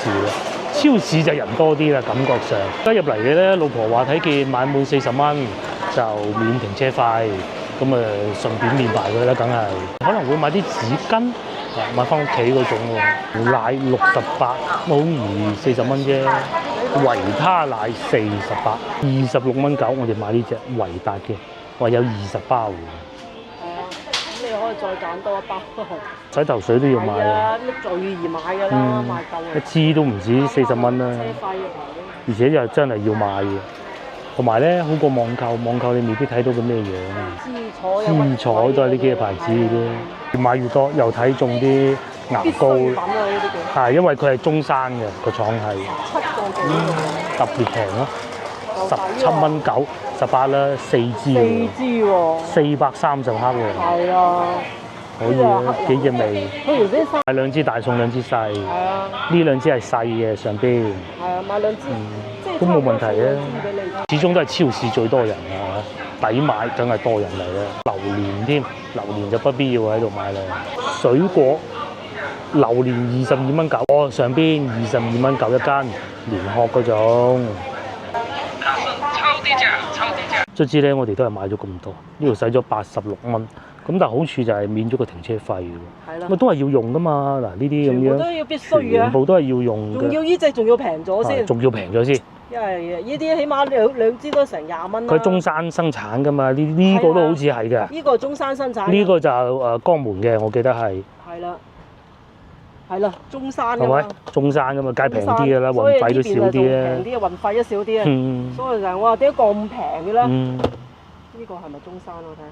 市啦。超市就人多啲啦，感覺上。一入嚟嘅咧，老婆話睇見買滿40蚊就免停車費，咁順便免埋佢啦，梗係。可能會買啲紙巾，買翻屋企嗰種喎。奶68，好易40蚊啫。維他奶48，26蚊9，我哋買呢隻維達嘅，話有20包喎。咁你可以再揀多一包。洗頭水都要買啊！呢最易買㗎啦，買夠一支都唔止40蚊啦。車費而且又真係要買嘅，同埋咧好過網購，網購你未必睇到佢咩樣。姿彩都係呢幾個牌子嘅啫，越買越多，又睇中啲牙膏。係因為佢係中山嘅個廠係。特別平咯，17蚊9 18啦，4支喎。4支喎。430克喎。係啊。可以啊，幾隻味。買2支大送2支細。係啊。呢2支係細嘅上邊。係啊，買2支。都冇問題啊。始終都係超市最多人啊，抵買梗係多人嚟啦。榴蓮添，榴蓮就不必要喺度買啦。水果，榴蓮22蚊9，哦上邊22蚊9一斤，連殼嗰種。超低價。卒之咧，我哋都係買咗咁多，呢度使咗86蚊。咁但係好處就係免咗個停車費喎。係啦。咁都係要用噶嘛，嗱呢啲咁樣。全部都要必須嘅。全部都係要用嘅。仲要呢隻仲要平咗先。仲要平咗先。因為呢啲起碼兩支都成20蚊啦。佢中山生產噶嘛，呢個都好似係嘅。呢個中山生產。呢個就江門嘅，我記得係。係啦。係啦，中山㗎嘛。係咪？中山㗎嘛，梗係平啲㗎啦，運費都少啲咧。平啲，運費都少啲啊。所以就係我話點解咁平嘅咧？呢個係咪中山我睇？